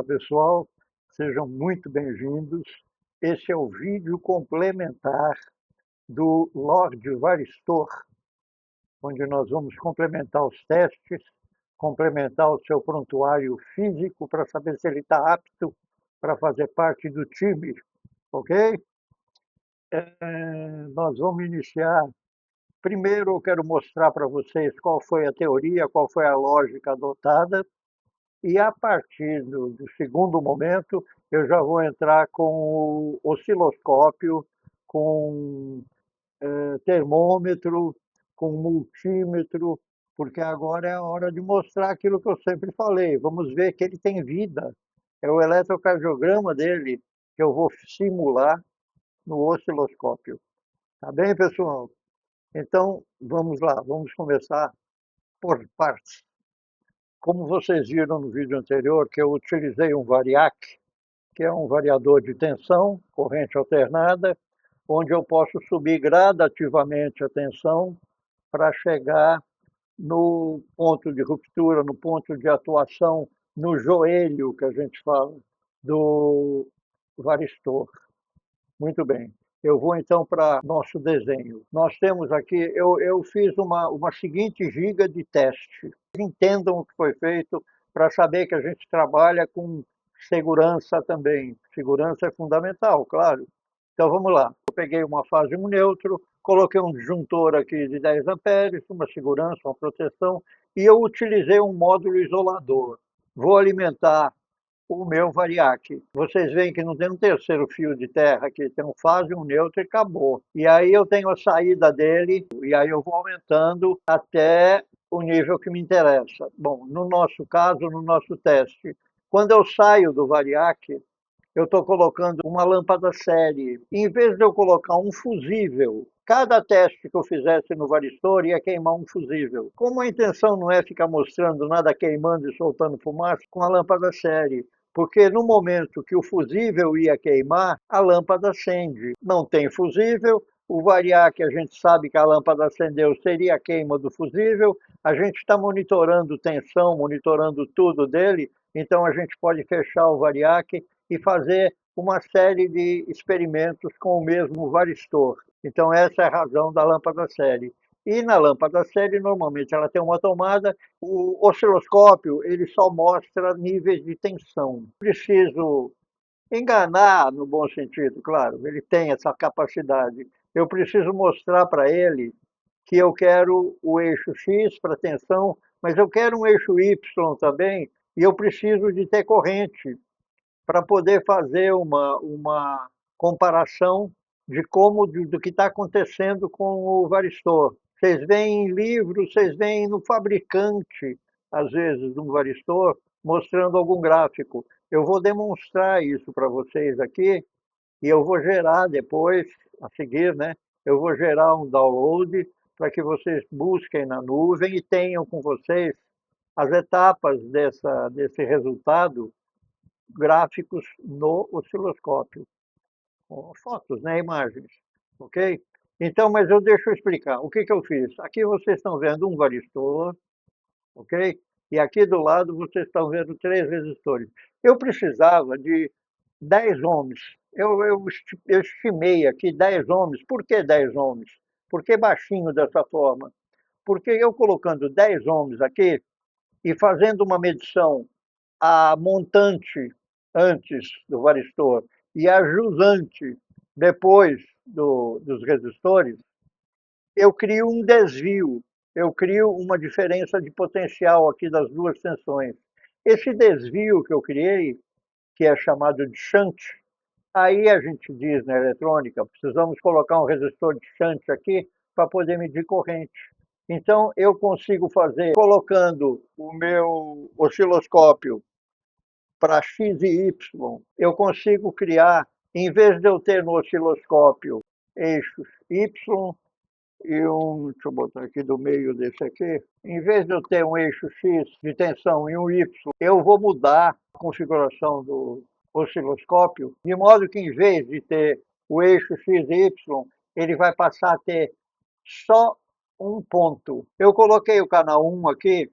pessoal, sejam muito bem-vindos. Esse é o vídeo complementar do Lord Varistor, onde nós vamos complementar os testes, complementar o seu prontuário físico para saber se ele está apto para fazer parte do time, ok? Nós vamos iniciar. Primeiro, eu quero mostrar para vocês qual foi a teoria, qual foi a lógica adotada. E a partir do segundo momento, eu já vou entrar com o osciloscópio, com termômetro, com multímetro, porque agora é a hora de mostrar aquilo que eu sempre falei. Vamos ver que ele tem vida. É o eletrocardiograma dele que eu vou simular no osciloscópio. Tá bem, pessoal? Então, vamos lá, vamos começar por partes. Como vocês viram no vídeo anterior, que eu utilizei um variac, que é um variador de tensão, corrente alternada, onde eu posso subir gradativamente a tensão para chegar no ponto de ruptura, no ponto de atuação, no joelho, que a gente fala, do varistor. Muito bem. Eu vou então para nosso desenho. Nós temos aqui, eu fiz uma seguinte giga de teste. Entendam o que foi feito para saber que a gente trabalha com segurança também. Segurança é fundamental, claro. Então vamos lá. Eu peguei uma fase um neutro, coloquei um disjuntor aqui de 10 amperes, uma segurança, uma proteção, e eu utilizei um módulo isolador. Vou alimentar o meu variac. Vocês veem que não tem um terceiro fio de terra aqui, tem um fase, um neutro e acabou. E aí eu tenho a saída dele, e aí eu vou aumentando até o nível que me interessa. Bom, no nosso caso, no nosso teste, quando eu saio do variac, eu estou colocando uma lâmpada série. Em vez de eu colocar um fusível, cada teste que eu fizesse no varistor ia queimar um fusível. Como a intenção não é ficar mostrando nada queimando e soltando fumaça, com a lâmpada série. Porque no momento que o fusível ia queimar, a lâmpada acende. Não tem fusível, o variac, a gente sabe que a lâmpada acendeu, seria a queima do fusível. A gente está monitorando tensão, monitorando tudo dele, então a gente pode fechar o variac e fazer uma série de experimentos com o mesmo varistor. Então essa é a razão da lâmpada série. E na lâmpada série, normalmente ela tem uma tomada, o osciloscópio ele só mostra níveis de tensão. Preciso enganar, no bom sentido, claro, ele tem essa capacidade. Eu preciso mostrar para ele que eu quero o eixo X para tensão, mas eu quero um eixo Y também, e eu preciso de ter corrente para poder fazer uma comparação de como do que está acontecendo com o varistor. Vocês veem em livros, vocês veem no fabricante, às vezes, de um varistor, mostrando algum gráfico. Eu vou demonstrar isso para vocês aqui e eu vou gerar depois, a seguir, né? Eu vou gerar um download para que vocês busquem na nuvem e tenham com vocês as etapas desse resultado gráficos no osciloscópio, fotos, né, imagens, ok? Então, mas deixa eu explicar. O que que eu fiz? Aqui vocês estão vendo um varistor, ok? E aqui do lado vocês estão vendo três resistores. Eu precisava de 10 ohms. Eu estimei aqui 10 ohms. Por que 10 ohms? Por que baixinho dessa forma? Porque eu colocando 10 ohms aqui e fazendo uma medição a montante antes do varistor e a jusante depois dos resistores, eu crio um desvio, eu crio uma diferença de potencial aqui das duas tensões. Esse desvio que eu criei, que é chamado de shunt, aí a gente diz na eletrônica, precisamos colocar um resistor de shunt aqui para poder medir corrente. Então eu consigo fazer, colocando o meu osciloscópio para x e y, eu consigo criar, em vez de eu ter no osciloscópio eixos y e deixa eu botar aqui do meio desse aqui, em vez de eu ter um eixo x de tensão e um y, eu vou mudar a configuração do osciloscópio, de modo que em vez de ter o eixo x e y, ele vai passar a ter só um ponto. Eu coloquei o canal 1 aqui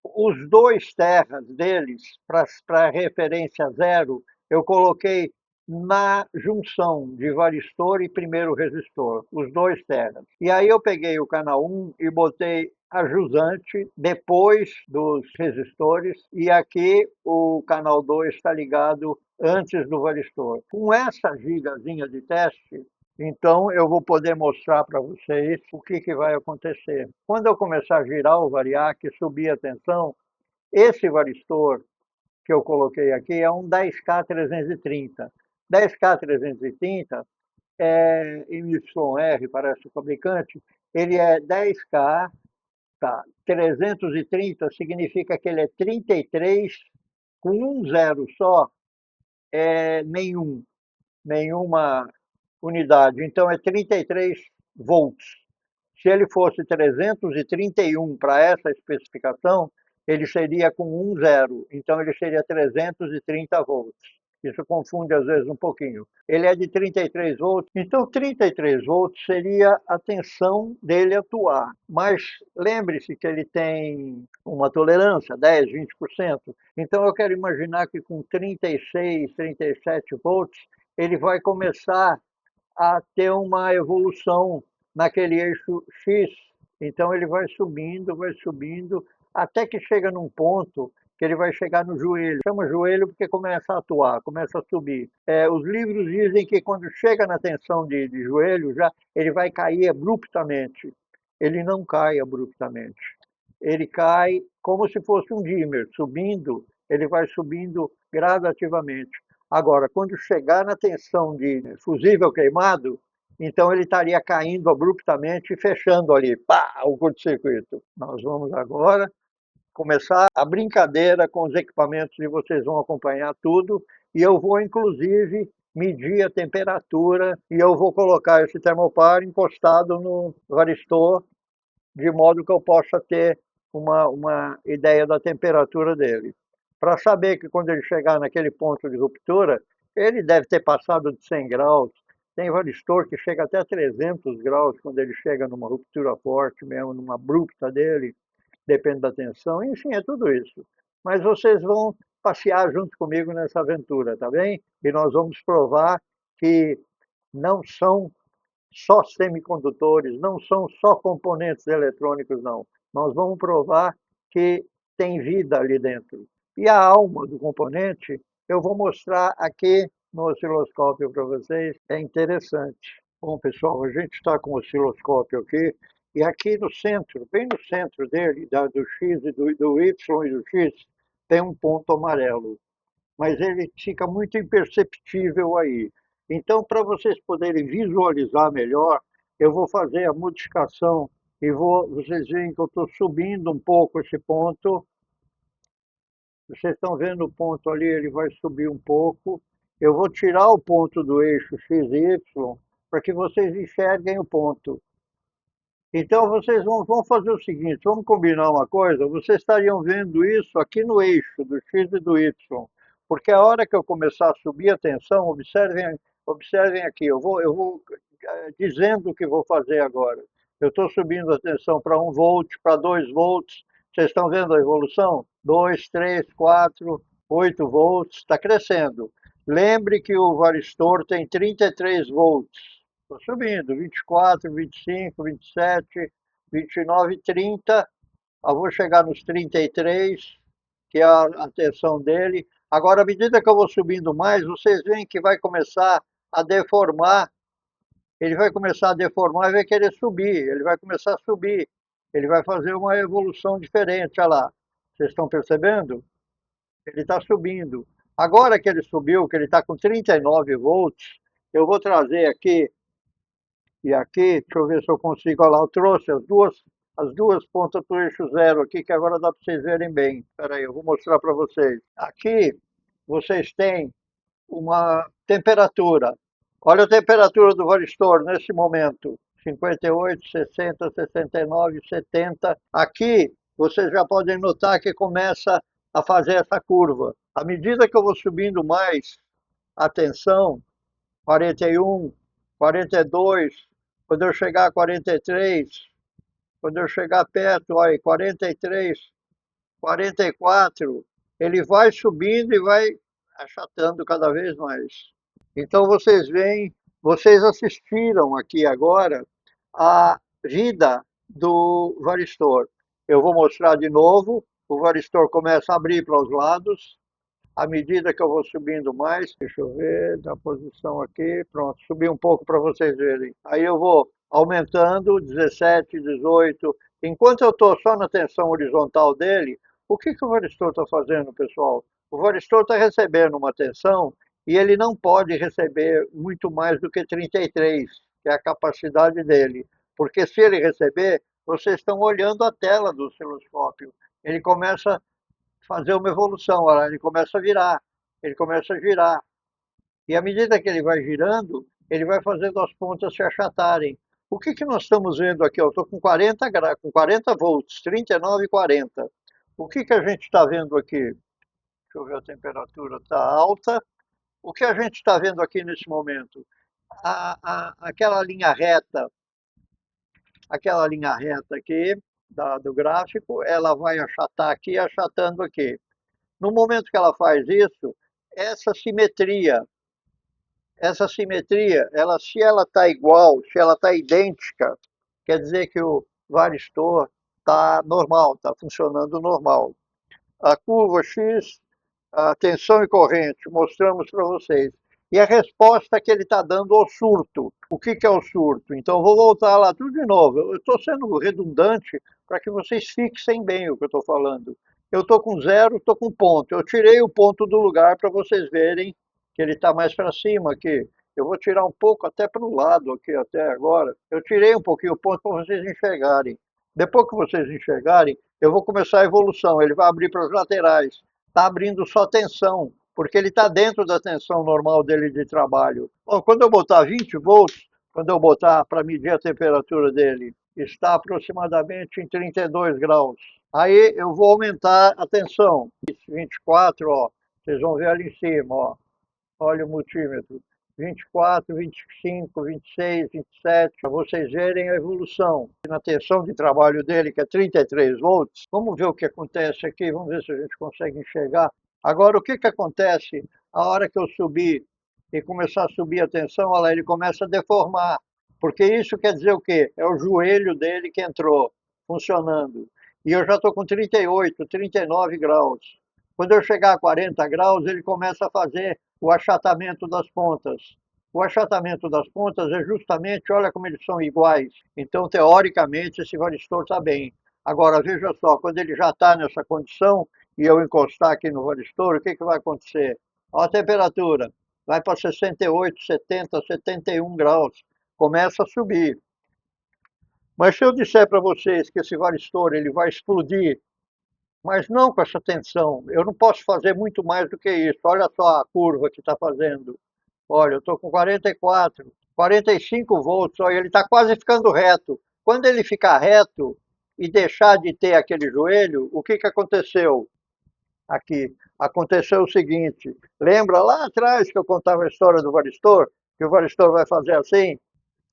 Os dois terras deles, para referência zero, eu coloquei na junção de varistor e primeiro resistor, os dois terras. E aí eu peguei o canal 1 e botei a jusante depois dos resistores, e aqui o canal 2 está ligado antes do varistor. Com essa gigazinha de teste, então eu vou poder mostrar para vocês o que, que vai acontecer. Quando eu começar a girar o variac e subir a tensão, esse varistor que eu coloquei aqui é um 10K330. 10K330 é MYR, parece o fabricante, ele é 10K, tá? 330 significa que ele é 33 com um zero só, é nenhuma unidade. Então é 33 volts. Se ele fosse 331 para essa especificação, ele seria com 1 zero. Então ele seria 330 volts. Isso confunde às vezes um pouquinho. Ele é de 33 volts, então 33 volts seria a tensão dele atuar. Mas lembre-se que ele tem uma tolerância, 10, 20%. Então eu quero imaginar que com 36, 37 volts, ele vai começar a ter uma evolução naquele eixo X. Então ele vai subindo, até que chega num ponto que ele vai chegar no joelho. Chama joelho porque começa a atuar, começa a subir. Os livros dizem que quando chega na tensão de joelho, já ele vai cair abruptamente. Ele não cai abruptamente. Ele cai como se fosse um dimmer, subindo, ele vai subindo gradativamente. Agora, quando chegar na tensão de fusível queimado, então ele estaria caindo abruptamente e fechando ali, pá, o curto-circuito. Nós vamos agora começar a brincadeira com os equipamentos e vocês vão acompanhar tudo. E eu vou, inclusive, medir a temperatura e eu vou colocar esse termopar encostado no varistor de modo que eu possa ter uma ideia da temperatura dele. Para saber que quando ele chegar naquele ponto de ruptura, ele deve ter passado de 100 graus. Tem varistor que chega até 300 graus quando ele chega numa ruptura forte mesmo, numa abrupta dele, depende da tensão. Enfim, é tudo isso. Mas vocês vão passear junto comigo nessa aventura, tá bem? E nós vamos provar que não são só semicondutores, não são só componentes eletrônicos, não. Nós vamos provar que tem vida ali dentro. E a alma do componente, eu vou mostrar aqui no osciloscópio para vocês, é interessante. Bom, pessoal, a gente está com o osciloscópio aqui, e aqui no centro, bem no centro dele, do X e do Y e do X, tem um ponto amarelo, mas ele fica muito imperceptível aí. Então, para vocês poderem visualizar melhor, eu vou fazer a modificação e vocês veem que eu estou subindo um pouco esse ponto. Vocês estão vendo o ponto ali, ele vai subir um pouco. Eu vou tirar o ponto do eixo X e Y para que vocês enxerguem o ponto. Então vocês vão fazer o seguinte, vamos combinar uma coisa, vocês estariam vendo isso aqui no eixo do X e do Y, porque a hora que eu começar a subir a tensão, observem aqui, eu vou dizendo o que vou fazer agora. Eu estou subindo a tensão para 1 volt, para 2 volts, vocês estão vendo a evolução? 2, 3, 4, 8 volts, está crescendo. Lembre que o varistor tem 33 volts. Estou subindo, 24, 25, 27, 29, 30. Eu vou chegar nos 33, que é a tensão dele. Agora, à medida que eu vou subindo mais, vocês veem que vai começar a deformar. Ele vai começar a deformar e vai querer subir. Ele vai começar a subir. Ele vai fazer uma evolução diferente. Olha lá. Vocês estão percebendo? Ele está subindo. Agora que ele subiu, que ele está com 39 volts, eu vou trazer aqui e aqui, deixa eu ver se eu consigo, olha lá, eu trouxe as duas pontas para o eixo zero aqui, que agora dá para vocês verem bem. Espera aí, eu vou mostrar para vocês. Aqui, vocês têm uma temperatura. Olha a temperatura do varistor nesse momento. 58, 60, 69, 70. Aqui, vocês já podem notar que começa a fazer essa curva. À medida que eu vou subindo mais a tensão, 41, 42, quando eu chegar a 43, quando eu chegar perto, olha, 43, 44, ele vai subindo e vai achatando cada vez mais. Então vocês veem, vocês assistiram aqui agora a vida do varistor. Eu vou mostrar de novo. O varistor começa a abrir para os lados, à medida que eu vou subindo mais, deixa eu ver, da posição aqui, pronto, subi um pouco para vocês verem. Aí eu vou aumentando, 17, 18. Enquanto eu estou só na tensão horizontal dele, o que, que o varistor está fazendo, pessoal? O varistor está recebendo uma tensão e ele não pode receber muito mais do que 33, que é a capacidade dele. Porque se ele receber, vocês estão olhando a tela do osciloscópio. Ele começa fazer uma evolução, olha, ele começa a virar, ele começa a girar. E à medida que ele vai girando, ele vai fazendo as pontas se achatarem. O que, que nós estamos vendo aqui? Eu estou com 40 com 40 volts, 39 e 40. O que, que a gente está vendo aqui? Deixa eu ver, a temperatura está alta. O que a gente está vendo aqui nesse momento? Aquela linha reta aqui do gráfico, ela vai achatar aqui, achatando aqui. No momento que ela faz isso, essa simetria, se ela está igual, se ela está idêntica, quer dizer que o varistor está normal, está funcionando normal. A curva X, a tensão e corrente, mostramos para vocês. E a resposta que ele está dando ao surto. O que, que é o surto? Então, vou voltar lá tudo de novo. Eu estou sendo redundante para que vocês fixem bem o que eu estou falando. Eu estou com zero, estou com ponto. Eu tirei o ponto do lugar para vocês verem que ele está mais para cima aqui. Eu vou tirar um pouco até para o lado aqui, até agora. Eu tirei um pouquinho o ponto para vocês enxergarem. Depois que vocês enxergarem, eu vou começar a evolução. Ele vai abrir para as laterais. Está abrindo só tensão, porque ele está dentro da tensão normal dele de trabalho. Bom, quando eu botar 20 volts, quando eu botar para medir a temperatura dele, está aproximadamente em 32 graus. Aí eu vou aumentar a tensão. 24, ó, vocês vão ver ali em cima, ó. Olha o multímetro. 24, 25, 26, 27, para vocês verem a evolução. Na tensão de trabalho dele, que é 33 volts, vamos ver o que acontece aqui, vamos ver se a gente consegue enxergar. Agora, o que, que acontece a hora que eu subir e começar a subir a tensão, olha lá, ele começa a deformar. Porque isso quer dizer o quê? É o joelho dele que entrou funcionando. E eu já estou com 38, 39 graus. Quando eu chegar a 40 graus, ele começa a fazer o achatamento das pontas. O achatamento das pontas é justamente, olha como eles são iguais. Então, teoricamente, esse varistor está bem. Agora, veja só, quando ele já está nessa condição e eu encostar aqui no varistor, o que, que vai acontecer? Olha a temperatura, vai para 68, 70, 71 graus. Começa a subir. Mas se eu disser para vocês que esse varistor ele vai explodir, mas não com essa tensão, eu não posso fazer muito mais do que isso. Olha só a curva que está fazendo. Olha, eu estou com 44, 45 volts, olha, ele está quase ficando reto. Quando ele ficar reto e deixar de ter aquele joelho, o que, que aconteceu aqui? Aconteceu o seguinte, lembra lá atrás que eu contava a história do varistor? Que o varistor vai fazer assim,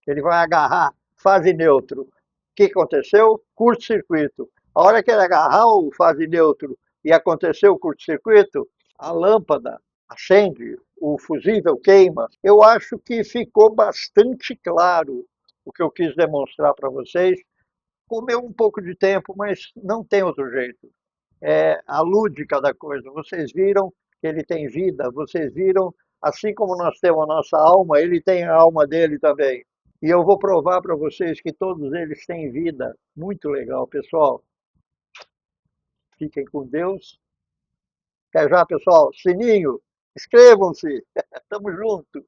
ele vai agarrar fase neutro. O que aconteceu? Curto-circuito. A hora que ele agarrar o fase neutro e aconteceu o curto-circuito, a lâmpada acende, o fusível queima. Eu acho que ficou bastante claro o que eu quis demonstrar para vocês. Comeu um pouco de tempo, mas não tem outro jeito. É a lúdica da coisa. Vocês viram que ele tem vida, vocês viram, assim como nós temos a nossa alma, ele tem a alma dele também. E eu vou provar para vocês que todos eles têm vida. Muito legal, pessoal. Fiquem com Deus. Até já, pessoal. Sininho, inscrevam-se. Tamo junto.